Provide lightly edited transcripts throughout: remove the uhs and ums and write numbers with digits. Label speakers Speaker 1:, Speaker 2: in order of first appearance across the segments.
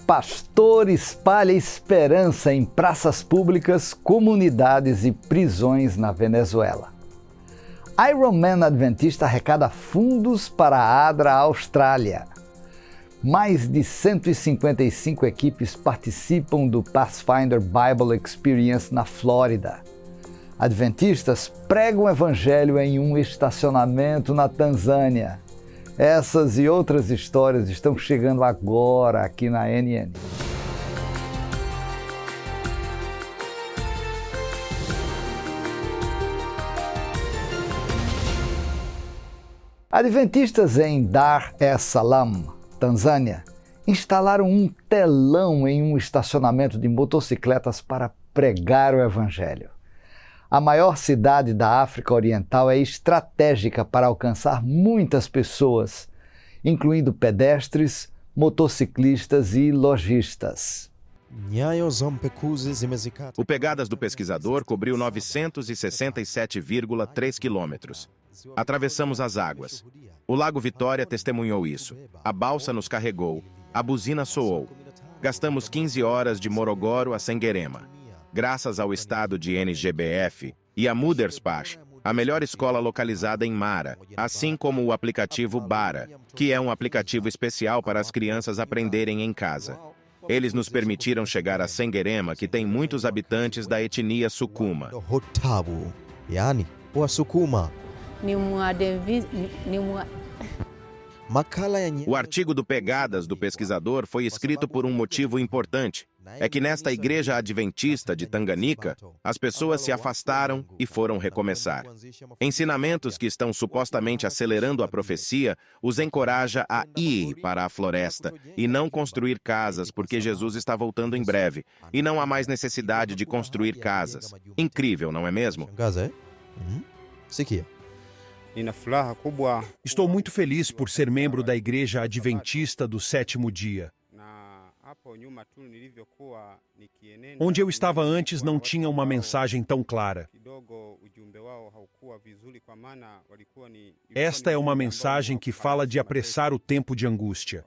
Speaker 1: pastor espalha esperança em praças públicas, comunidades e prisões na Venezuela. Ironman Adventista arrecada fundos para a ADRA Austrália. Mais de 155 equipes participam do Pathfinder Bible Experience na Flórida. Adventistas pregam o evangelho em um estacionamento na Tanzânia. Essas e outras histórias estão chegando agora aqui na NN. Adventistas em Dar es Salaam, Tanzânia, instalaram um telão em um estacionamento de motocicletas para pregar o evangelho. A maior cidade da África Oriental é estratégica para alcançar muitas pessoas, incluindo pedestres, motociclistas e lojistas.
Speaker 2: O Pegadas do Pesquisador cobriu 967,3 quilômetros. Atravessamos as águas. O Lago Vitória testemunhou isso. A balsa nos carregou. A buzina soou. Gastamos 15 horas de Morogoro a Senguerema. Graças ao estado de NGBF e a Moederspacht, a melhor escola localizada em Mara, assim como o aplicativo Bara, que é um aplicativo especial para as crianças aprenderem em casa. Eles nos permitiram chegar a Senguerema, que tem muitos habitantes da etnia Sukuma. O artigo do Pegadas do Pesquisador foi escrito por um motivo importante. É que nesta igreja adventista de Tanganica, as pessoas se afastaram e foram recomeçar. Ensinamentos que estão supostamente acelerando a profecia os encoraja a ir para a floresta e não construir casas, porque Jesus está voltando em breve e não há mais necessidade de construir casas. Incrível, não é mesmo?
Speaker 3: Estou muito feliz por ser membro da Igreja Adventista do Sétimo Dia. Onde eu estava antes não tinha uma mensagem tão clara. Esta é uma mensagem que fala de apressar o tempo de angústia.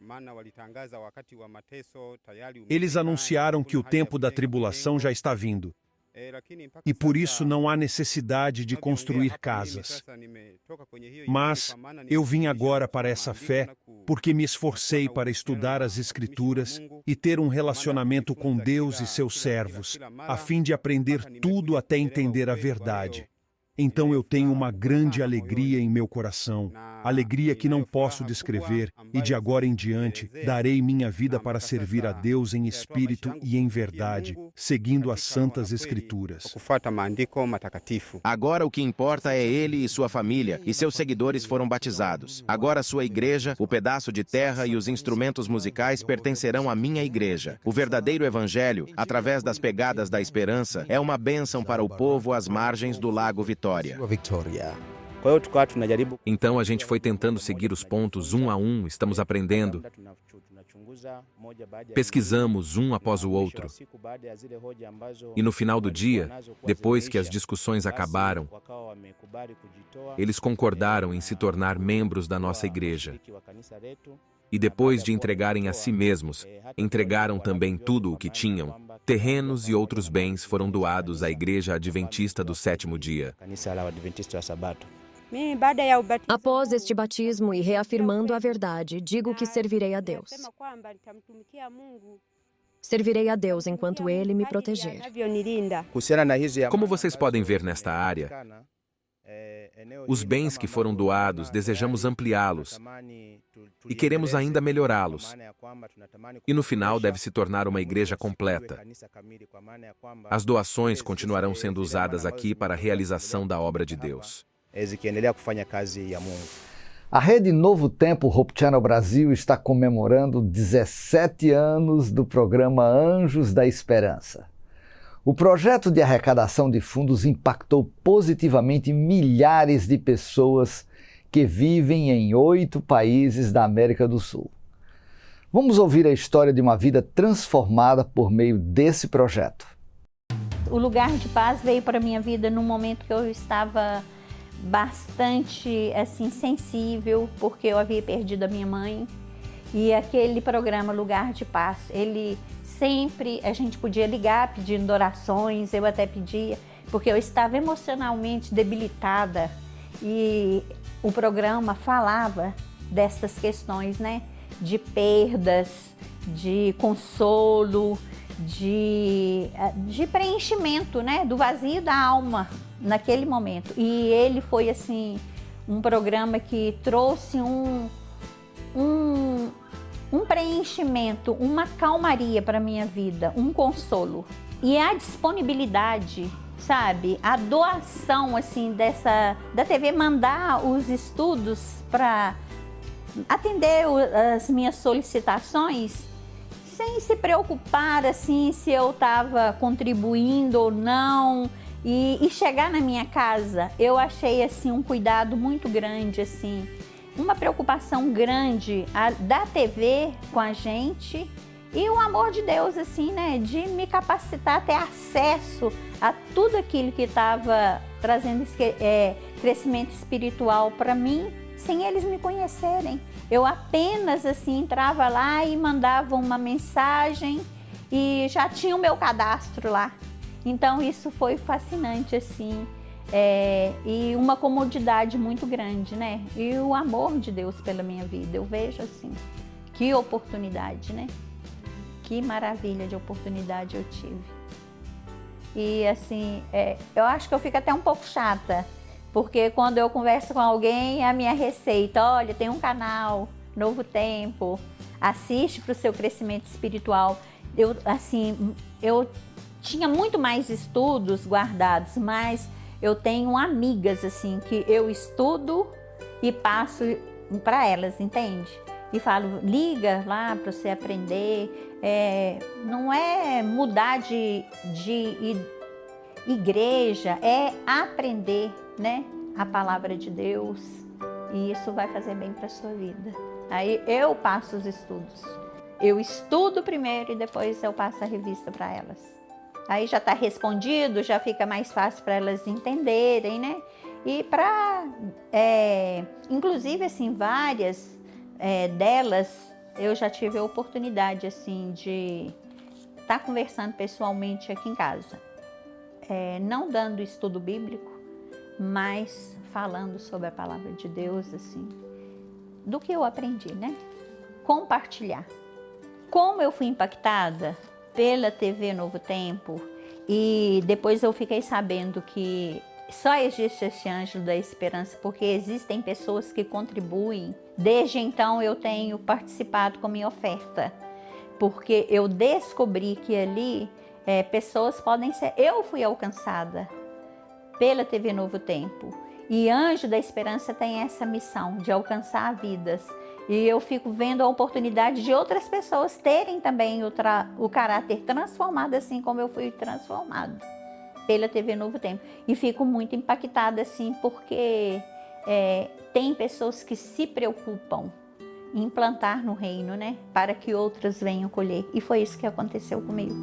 Speaker 3: Eles anunciaram que o tempo da tribulação já está vindo. E por isso não há necessidade de construir casas. Mas eu vim agora para essa fé porque me esforcei para estudar as Escrituras e ter um relacionamento com Deus e seus servos, a fim de aprender tudo até entender a verdade. Então eu tenho uma grande alegria em meu coração, alegria que não posso descrever, e de agora em diante darei minha vida para servir a Deus em espírito e em verdade, seguindo as Santas Escrituras.
Speaker 2: Agora o que importa é ele e sua família, e seus seguidores foram batizados. Agora sua igreja, o pedaço de terra e os instrumentos musicais pertencerão à minha igreja. O verdadeiro evangelho, através das pegadas da esperança, é uma bênção para o povo às margens do Lago Vitória.
Speaker 4: Então a gente foi tentando seguir os pontos um a um, estamos aprendendo. Pesquisamos um após o outro. E no final do dia, depois que as discussões acabaram, eles concordaram em se tornar membros da nossa igreja. E depois de entregarem a si mesmos, entregaram também tudo o que tinham. Terrenos e outros bens foram doados à Igreja Adventista do Sétimo Dia.
Speaker 5: Após este batismo e reafirmando a verdade, digo que servirei a Deus. Servirei a Deus enquanto Ele me proteger.
Speaker 4: Como vocês podem ver nesta área, os bens que foram doados, desejamos ampliá-los e queremos ainda melhorá-los. E no final deve se tornar uma igreja completa. As doações continuarão sendo usadas aqui para a realização da obra de Deus.
Speaker 1: A Rede Novo Tempo Hope Channel Brasil está comemorando 17 anos do programa Anjos da Esperança. O projeto de arrecadação de fundos impactou positivamente milhares de pessoas que vivem em 8 países da América do Sul. Vamos ouvir a história de uma vida transformada por meio desse projeto.
Speaker 6: O lugar de paz veio para a minha vida num momento que eu estava bastante sensível, porque eu havia perdido a minha mãe. E aquele programa Lugar de Paz, ele sempre, a gente podia ligar pedindo orações, eu até pedia, porque eu estava emocionalmente debilitada e o programa falava dessas questões, né? De perdas, de consolo, de preenchimento, né? Do vazio da alma naquele momento. E ele foi assim, um programa que trouxe um preenchimento, uma calmaria para a minha vida, um consolo. E a disponibilidade, sabe, a doação assim da TV mandar os estudos para atender as minhas solicitações, sem se preocupar assim se eu estava contribuindo ou não, e chegar na minha casa, eu achei assim um cuidado muito grande, assim, uma preocupação grande da TV com a gente e o amor de Deus, assim, né, de me capacitar a ter acesso a tudo aquilo que estava trazendo crescimento espiritual para mim, sem eles me conhecerem. Eu apenas, assim, entrava lá e mandava uma mensagem e já tinha o meu cadastro lá. Então, isso foi fascinante, assim, e uma comodidade muito grande, né? E o amor de Deus pela minha vida, eu vejo assim, que oportunidade, né? Que maravilha de oportunidade eu tive. E assim, eu acho que eu fico até um pouco chata, porque quando eu converso com alguém, a minha receita, olha, tem um canal, Novo Tempo, assiste para o seu crescimento espiritual. Eu tinha muito mais estudos guardados, mas eu tenho amigas assim que eu estudo e passo para elas, entende? E falo, liga lá para você aprender. Não é mudar de igreja, é aprender, né, a palavra de Deus, e isso vai fazer bem para a sua vida. Aí eu passo os estudos. Eu estudo primeiro e depois eu passo a revista para elas. Aí já está respondido, já fica mais fácil para elas entenderem, né? E para, inclusive, assim, várias delas, eu já tive a oportunidade, assim, de estar conversando pessoalmente aqui em casa. Não dando estudo bíblico, mas falando sobre a palavra de Deus, assim, do que eu aprendi, né? Compartilhar. Como eu fui impactada pela TV Novo Tempo, e depois eu fiquei sabendo que só existe esse Ângelo da Esperança porque existem pessoas que contribuem. Desde então eu tenho participado com minha oferta, porque eu descobri que ali pessoas podem ser... Eu fui alcançada pela TV Novo Tempo, e Anjo da Esperança tem essa missão de alcançar vidas. E eu fico vendo a oportunidade de outras pessoas terem também o caráter transformado, assim como eu fui transformado pela TV Novo Tempo. E fico muito impactada, assim, porque tem pessoas que se preocupam em plantar no reino, né? Para que outras venham colher. E foi isso que aconteceu comigo.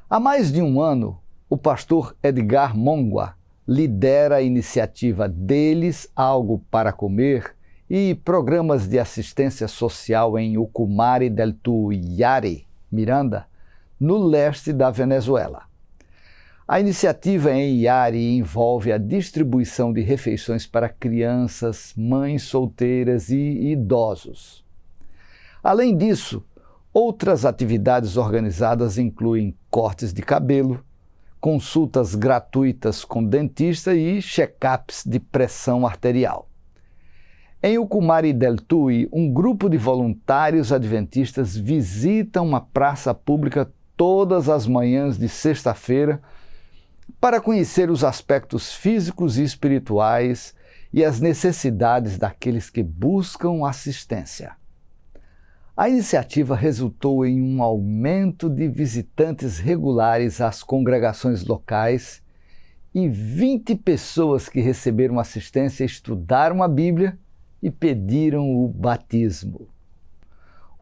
Speaker 1: Há mais de um ano, o pastor Edgar Mongua lidera a iniciativa Deles Algo para Comer e programas de assistência social em Ucumari del Tuyari, Miranda, no leste da Venezuela. A iniciativa em Yari envolve a distribuição de refeições para crianças, mães solteiras e idosos. Além disso, outras atividades organizadas incluem cortes de cabelo, consultas gratuitas com dentista e check-ups de pressão arterial. Em Ucumari del Tuy, um grupo de voluntários adventistas visita uma praça pública todas as manhãs de sexta-feira para conhecer os aspectos físicos e espirituais e as necessidades daqueles que buscam assistência. A iniciativa resultou em um aumento de visitantes regulares às congregações locais e 20 pessoas que receberam assistência estudaram a Bíblia e pediram o batismo.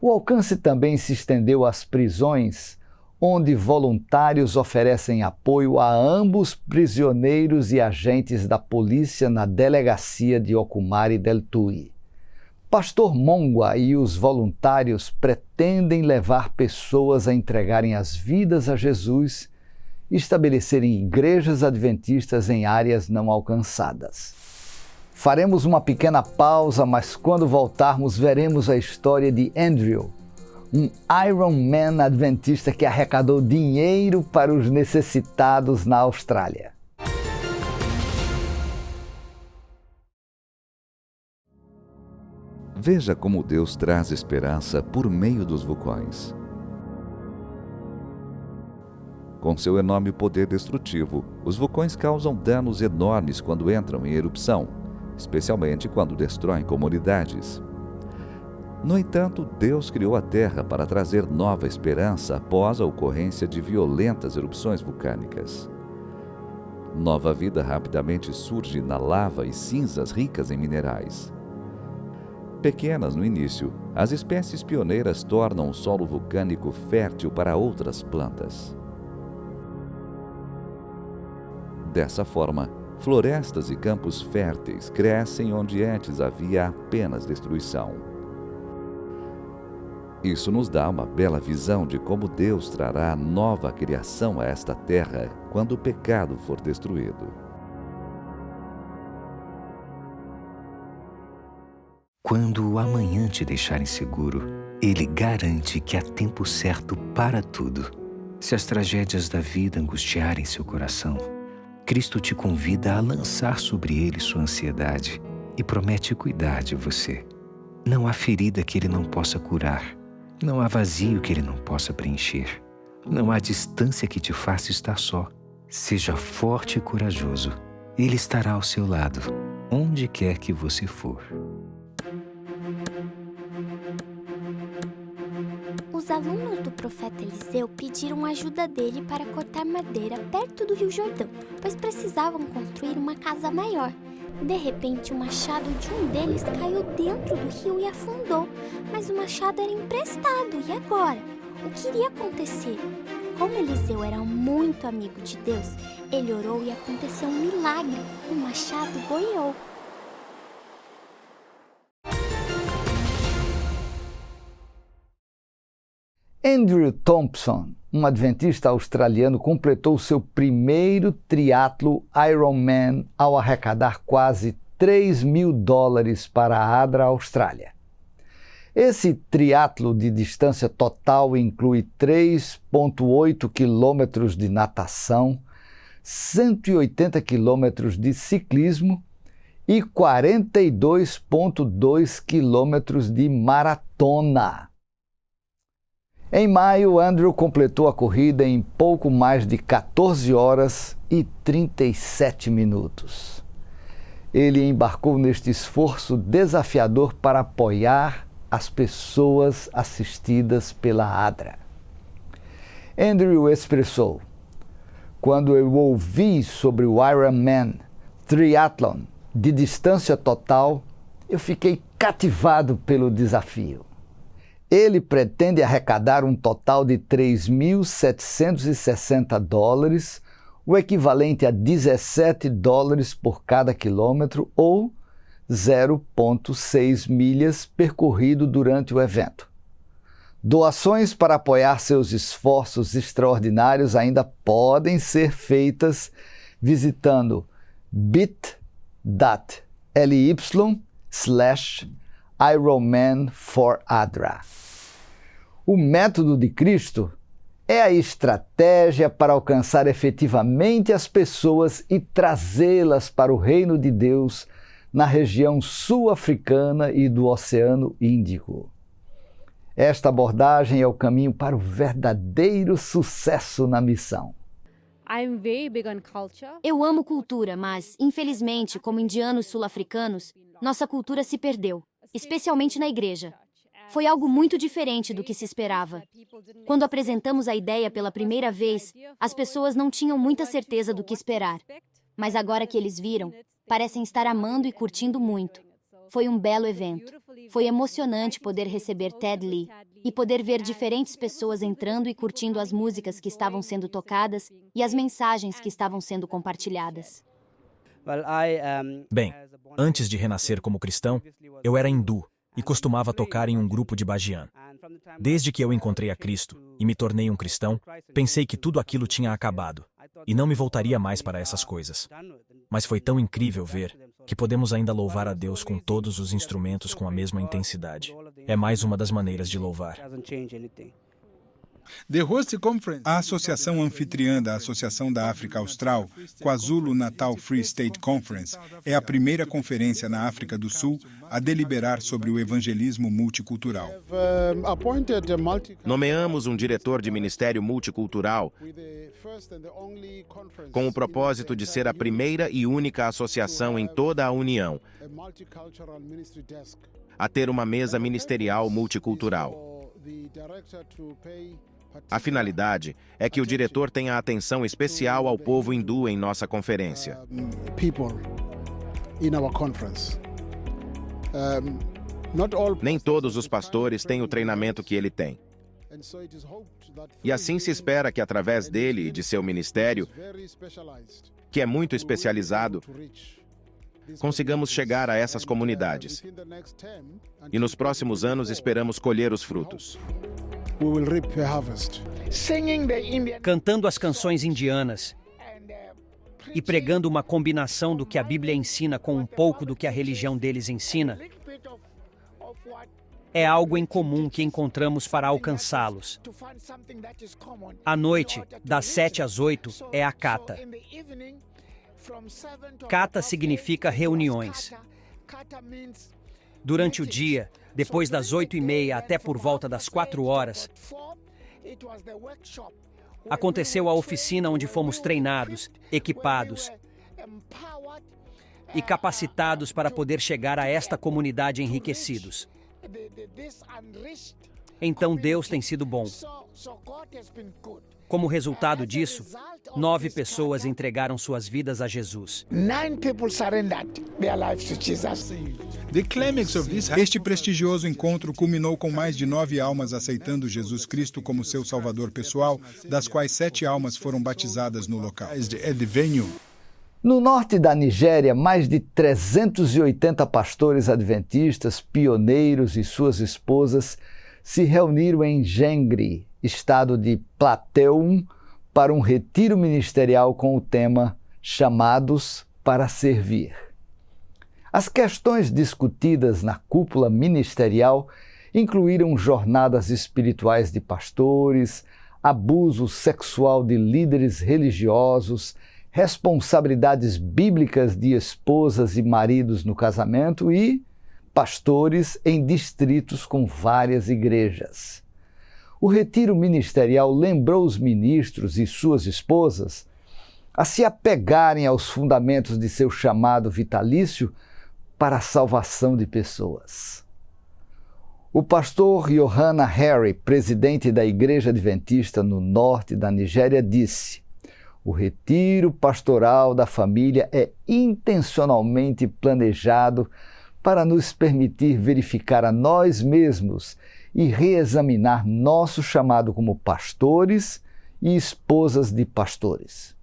Speaker 1: O alcance também se estendeu às prisões, onde voluntários oferecem apoio a ambos prisioneiros e agentes da polícia na delegacia de Ucumari del Tuy. Pastor Mongwa e os voluntários pretendem levar pessoas a entregarem as vidas a Jesus e estabelecerem igrejas adventistas em áreas não alcançadas. Faremos uma pequena pausa, mas quando voltarmos veremos a história de Andrew, um Ironman adventista que arrecadou dinheiro para os necessitados na Austrália.
Speaker 7: Veja como Deus traz esperança por meio dos vulcões. Com seu enorme poder destrutivo, os vulcões causam danos enormes quando entram em erupção, especialmente quando destroem comunidades. No entanto, Deus criou a Terra para trazer nova esperança após a ocorrência de violentas erupções vulcânicas. Nova vida rapidamente surge na lava e cinzas ricas em minerais. Pequenas no início, as espécies pioneiras tornam o solo vulcânico fértil para outras plantas. Dessa forma, florestas e campos férteis crescem onde antes havia apenas destruição. Isso nos dá uma bela visão de como Deus trará nova criação a esta terra quando o pecado for destruído.
Speaker 8: Quando o amanhã te deixar inseguro, Ele garante que há tempo certo para tudo. Se as tragédias da vida angustiarem seu coração, Cristo te convida a lançar sobre Ele sua ansiedade e promete cuidar de você. Não há ferida que Ele não possa curar. Não há vazio que Ele não possa preencher. Não há distância que te faça estar só. Seja forte e corajoso. Ele estará ao seu lado, onde quer que você for.
Speaker 9: Os alunos do profeta Eliseu pediram ajuda dele para cortar madeira perto do Rio Jordão, pois precisavam construir uma casa maior. De repente, o machado de um deles caiu dentro do rio e afundou. Mas o machado era emprestado, e agora? O que iria acontecer? Como Eliseu era muito amigo de Deus, ele orou e aconteceu um milagre. O machado boiou.
Speaker 1: Andrew Thompson, um adventista australiano, completou seu primeiro triatlo Ironman ao arrecadar quase $3.000 para a ADRA Austrália. Esse triatlo de distância total inclui 3,8 quilômetros de natação, 180 quilômetros de ciclismo e 42,2 quilômetros de maratona. Em maio, Andrew completou a corrida em pouco mais de 14 horas e 37 minutos. Ele embarcou neste esforço desafiador para apoiar as pessoas assistidas pela ADRA. Andrew expressou: "Quando eu ouvi sobre o Ironman Triathlon de distância total, eu fiquei cativado pelo desafio. Ele pretende arrecadar um total de $3.760, o equivalente a $17 por cada quilômetro ou 0,6 milhas percorrido durante o evento. Doações para apoiar seus esforços extraordinários ainda podem ser feitas visitando bit.ly/Ironman4ADRA. O método de Cristo é a estratégia para alcançar efetivamente as pessoas e trazê-las para o reino de Deus na região sul-africana e do Oceano Índico. Esta abordagem é o caminho para o verdadeiro sucesso na missão.
Speaker 10: Eu amo cultura, mas, infelizmente, como indianos sul-africanos, nossa cultura se perdeu, especialmente na igreja. Foi algo muito diferente do que se esperava. Quando apresentamos a ideia pela primeira vez, as pessoas não tinham muita certeza do que esperar. Mas agora que eles viram, parecem estar amando e curtindo muito. Foi um belo evento. Foi emocionante poder receber Ted Lee e poder ver diferentes pessoas entrando e curtindo as músicas que estavam sendo tocadas e as mensagens que estavam sendo compartilhadas.
Speaker 11: Bem, antes de renascer como cristão, eu era hindu e costumava tocar em um grupo de Bajian. Desde que eu encontrei a Cristo e me tornei um cristão, pensei que tudo aquilo tinha acabado e não me voltaria mais para essas coisas. Mas foi tão incrível ver que podemos ainda louvar a Deus com todos os instrumentos com a mesma intensidade. É mais uma das maneiras de louvar.
Speaker 12: A associação anfitriã da Associação da África Austral, KwaZulu-Natal Free State Conference, é a primeira conferência na África do Sul a deliberar sobre o evangelismo multicultural.
Speaker 2: Nomeamos um diretor de ministério multicultural com o propósito de ser a primeira e única associação em toda a União a ter uma mesa ministerial multicultural. A finalidade é que o diretor tenha atenção especial ao povo hindu em nossa conferência. Nem todos os pastores têm o treinamento que ele tem. E assim se espera que através dele e de seu ministério, que é muito especializado, consigamos chegar a essas comunidades. E nos próximos anos esperamos colher os frutos.
Speaker 13: Cantando as canções indianas e pregando uma combinação do que a Bíblia ensina com um pouco do que a religião deles ensina, é algo em comum que encontramos para alcançá-los. À noite, das 7 às 8, é a Kata. Kata significa reuniões. Durante o dia, depois das 8h30 até por volta das 4 horas, aconteceu a oficina onde fomos treinados, equipados e capacitados para poder chegar a esta comunidade enriquecidos. Então Deus tem sido bom. Como resultado disso, 9 pessoas entregaram suas vidas a Jesus.
Speaker 12: Este prestigioso encontro culminou com mais de 9 almas aceitando Jesus Cristo como seu Salvador pessoal, das quais 7 almas foram batizadas no local.
Speaker 1: No norte da Nigéria, mais de 380 pastores adventistas, pioneiros e suas esposas se reuniram em Gengri, estado de Plateau, para um retiro ministerial com o tema Chamados para Servir. As questões discutidas na cúpula ministerial incluíram jornadas espirituais de pastores, abuso sexual de líderes religiosos, responsabilidades bíblicas de esposas e maridos no casamento e pastores em distritos com várias igrejas. O retiro ministerial lembrou os ministros e suas esposas a se apegarem aos fundamentos de seu chamado vitalício para a salvação de pessoas. O pastor Yohana Harry, presidente da Igreja Adventista no norte da Nigéria, disse: "O retiro pastoral da família é intencionalmente planejado para nos permitir verificar a nós mesmos e reexaminar nosso chamado como pastores e esposas de pastores."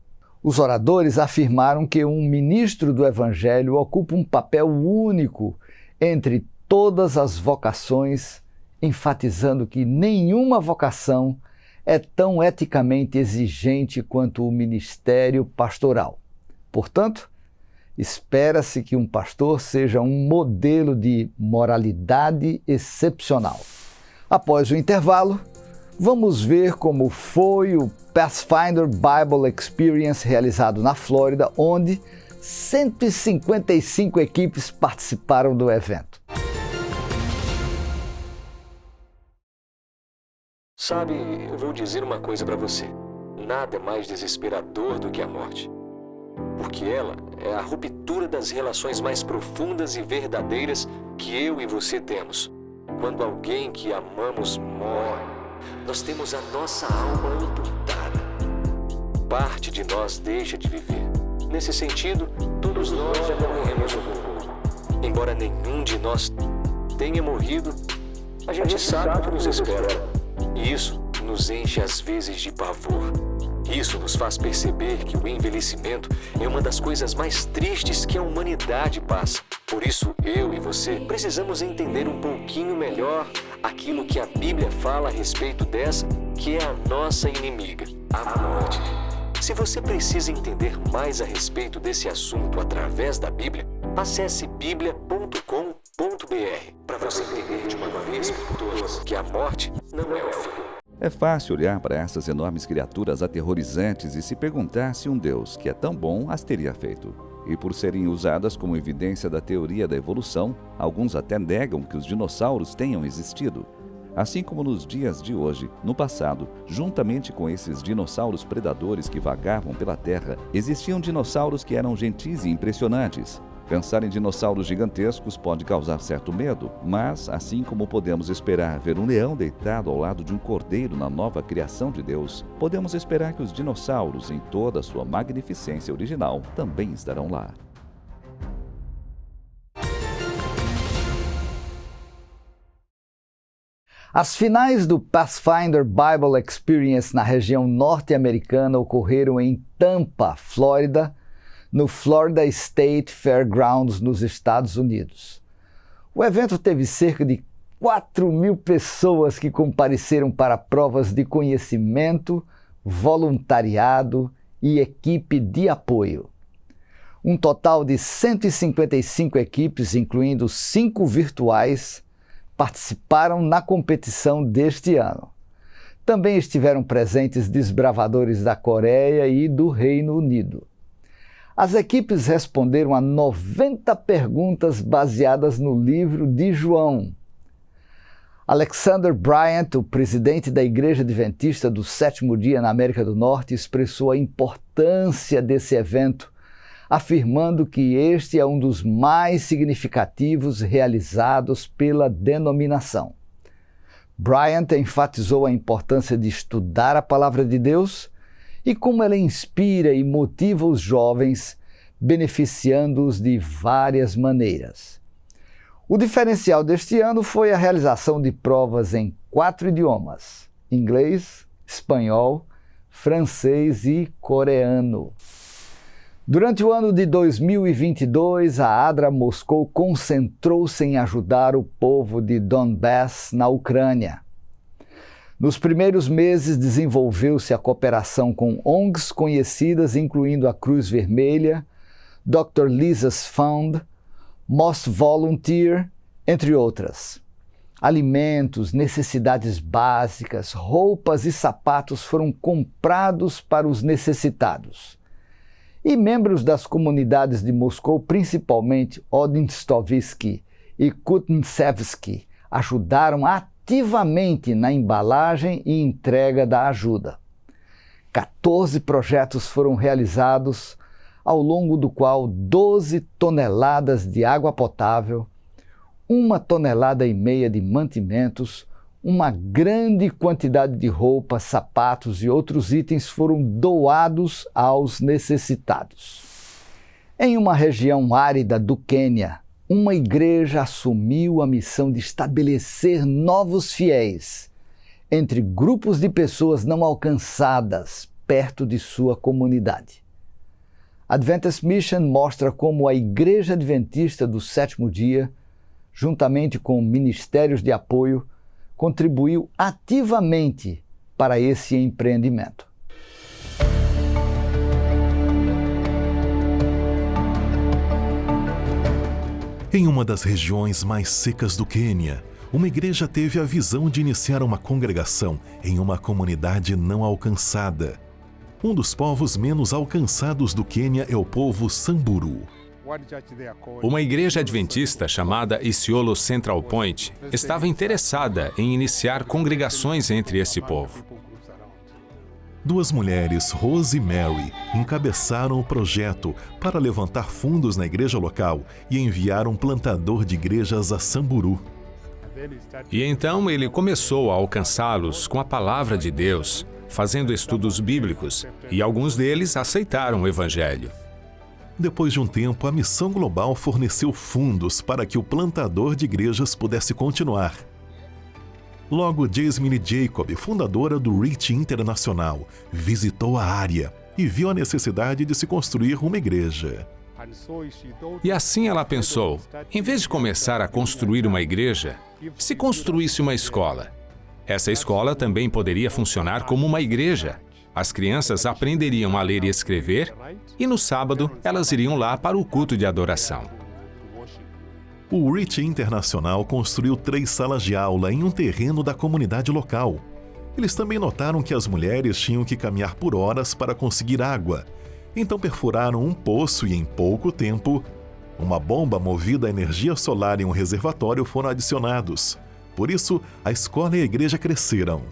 Speaker 1: Os oradores afirmaram que um ministro do Evangelho ocupa um papel único entre todas as vocações, enfatizando que nenhuma vocação é tão eticamente exigente quanto o ministério pastoral. Portanto, espera-se que um pastor seja um modelo de moralidade excepcional. Após o intervalo, vamos ver como foi o Pathfinder Bible Experience realizado na Flórida, onde 155 equipes participaram do evento.
Speaker 14: Sabe, eu vou dizer uma coisa para você. Nada é mais desesperador do que a morte. Porque ela é a ruptura das relações mais profundas e verdadeiras que eu e você temos. Quando alguém que amamos morre, nós temos a nossa alma amputada. Parte de nós deixa de viver. Nesse sentido, todos nós já morremos um pouco. Embora nenhum de nós tenha morrido, a gente sabe o que nos espera. E isso nos enche às vezes de pavor. Isso nos faz perceber que o envelhecimento é uma das coisas mais tristes que a humanidade passa. Por isso, eu e você precisamos entender um pouquinho melhor aquilo que a Bíblia fala a respeito dessa, que é a nossa inimiga, a morte. Se você precisa entender mais a respeito desse assunto através da Bíblia, acesse biblia.com.br para você entender de uma vez por todas que a morte não é o fim.
Speaker 7: É fácil olhar para essas enormes criaturas aterrorizantes e se perguntar se um Deus que é tão bom as teria feito. E por serem usadas como evidência da teoria da evolução, alguns até negam que os dinossauros tenham existido. Assim como nos dias de hoje, no passado, juntamente com esses dinossauros predadores que vagavam pela Terra, existiam dinossauros que eram gentis e impressionantes. Pensar em dinossauros gigantescos pode causar certo medo, mas, assim como podemos esperar ver um leão deitado ao lado de um cordeiro na nova criação de Deus, podemos esperar que os dinossauros, em toda a sua magnificência original, também estarão lá.
Speaker 1: As finais do Pathfinder Bible Experience na região norte-americana ocorreram em Tampa, Flórida, no Florida State Fairgrounds, nos Estados Unidos. O evento teve cerca de 4.000 pessoas que compareceram para provas de conhecimento, voluntariado e equipe de apoio. Um total de 155 equipes, incluindo 5 virtuais, participaram na competição deste ano. Também estiveram presentes desbravadores da Coreia e do Reino Unido. As equipes responderam a 90 perguntas baseadas no livro de João. Alexander Bryant, o presidente da Igreja Adventista do Sétimo Dia na América do Norte, expressou a importância desse evento, afirmando que este é um dos mais significativos realizados pela denominação. Bryant enfatizou a importância de estudar a Palavra de Deus e como ela inspira e motiva os jovens, beneficiando-os de várias maneiras. O diferencial deste ano foi a realização de provas em 4 idiomas: inglês, espanhol, francês e coreano. Durante o ano de 2022, a ADRA Moscou concentrou-se em ajudar o povo de Donbass, na Ucrânia. Nos primeiros meses, desenvolveu-se a cooperação com ONGs conhecidas, incluindo a Cruz Vermelha, Dr. Lisa's Fund, Most Volunteer, entre outras. Alimentos, necessidades básicas, roupas e sapatos foram comprados para os necessitados. E membros das comunidades de Moscou, principalmente Odinstovsky e Kutntsevsky, ajudaram ativamente na embalagem e entrega da ajuda. 14 projetos foram realizados, ao longo do qual 12 toneladas de água potável, 1,5 tonelada de mantimentos, uma grande quantidade de roupas, sapatos e outros itens foram doados aos necessitados. Em uma região árida do Quênia, uma igreja assumiu a missão de estabelecer novos fiéis entre grupos de pessoas não alcançadas perto de sua comunidade. Adventist Mission mostra como a Igreja Adventista do Sétimo Dia, juntamente com ministérios de apoio, contribuiu ativamente para esse empreendimento.
Speaker 15: Em uma das regiões mais secas do Quênia, uma igreja teve a visão de iniciar uma congregação em uma comunidade não alcançada. Um dos povos menos alcançados do Quênia é o povo Samburu.
Speaker 16: Uma igreja adventista chamada Isiolo Central Point estava interessada em iniciar congregações entre esse povo.
Speaker 15: 2 mulheres, Rose e Mary, encabeçaram o projeto para levantar fundos na igreja local e enviar um plantador de igrejas a Samburu.
Speaker 16: E então ele começou a alcançá-los com a palavra de Deus, fazendo estudos bíblicos, e alguns deles aceitaram o Evangelho.
Speaker 15: Depois de um tempo, a Missão Global forneceu fundos para que o plantador de igrejas pudesse continuar. Logo, Jasmine Jacob, fundadora do Reach Internacional, visitou a área e viu a necessidade de se construir uma igreja.
Speaker 16: E assim ela pensou, em vez de começar a construir uma igreja, se construísse uma escola. Essa escola também poderia funcionar como uma igreja. As crianças aprenderiam a ler e escrever, e no sábado elas iriam lá para o culto de adoração.
Speaker 15: O Reach Internacional construiu 3 salas de aula em um terreno da comunidade local. Eles também notaram que as mulheres tinham que caminhar por horas para conseguir água. Então perfuraram um poço e em pouco tempo, uma bomba movida a energia solar e um reservatório foram adicionados. Por isso, a escola e a igreja cresceram.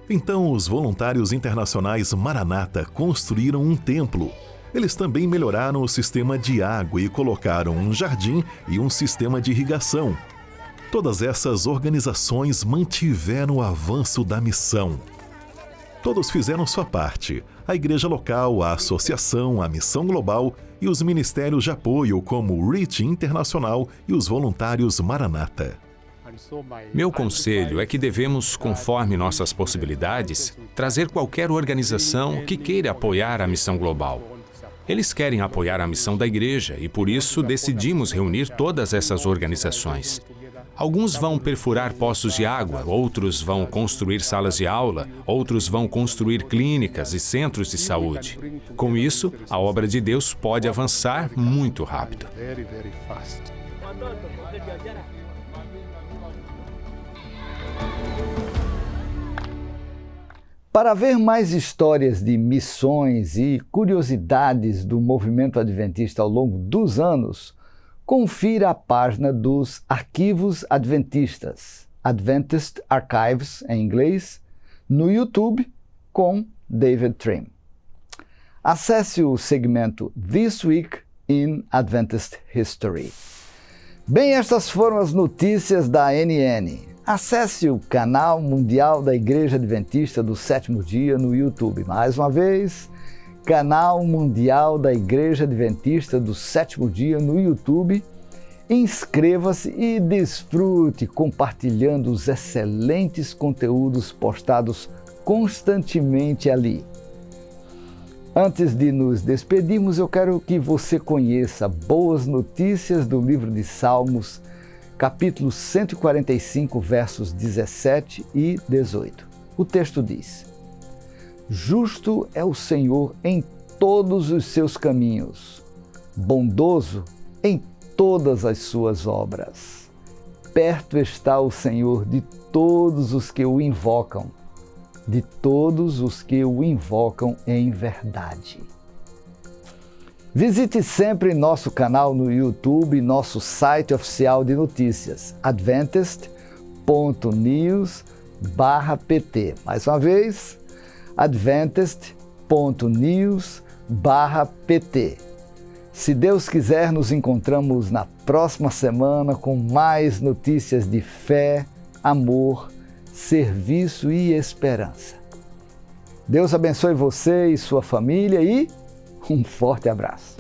Speaker 15: Então, os voluntários internacionais Maranata construíram um templo. Eles também melhoraram o sistema de água e colocaram um jardim e um sistema de irrigação. Todas essas organizações mantiveram o avanço da missão. Todos fizeram sua parte: a igreja local, a associação, a missão global e os ministérios de apoio como o Reach Internacional e os voluntários Maranata.
Speaker 16: Meu conselho é que devemos, conforme nossas possibilidades, trazer qualquer organização que queira apoiar a missão global. Eles querem apoiar a missão da igreja e por isso decidimos reunir todas essas organizações. Alguns vão perfurar poços de água, outros vão construir salas de aula, outros vão construir clínicas e centros de saúde. Com isso, a obra de Deus pode avançar muito rápido.
Speaker 1: Para ver mais histórias de missões e curiosidades do movimento adventista ao longo dos anos, confira a página dos Arquivos Adventistas, Adventist Archives em inglês, no YouTube com David Trim. Acesse o segmento This Week in Adventist History. Bem, estas foram as notícias da ANN. Acesse o canal mundial da Igreja Adventista do Sétimo Dia no YouTube. Mais uma vez, canal mundial da Igreja Adventista do Sétimo Dia no YouTube. Inscreva-se e desfrute compartilhando os excelentes conteúdos postados constantemente ali. Antes de nos despedirmos, eu quero que você conheça boas notícias do livro de Salmos, capítulo 145, versos 17 e 18. O texto diz: Justo é o Senhor em todos os seus caminhos, bondoso em todas as suas obras. Perto está o Senhor de todos os que o invocam, de todos os que o invocam em verdade. Visite sempre nosso canal no YouTube e nosso site oficial de notícias, adventist.news/pt. Mais uma vez, adventist.news/pt. Se Deus quiser, nos encontramos na próxima semana com mais notícias de fé, amor, serviço e esperança. Deus abençoe você e sua família e um forte abraço.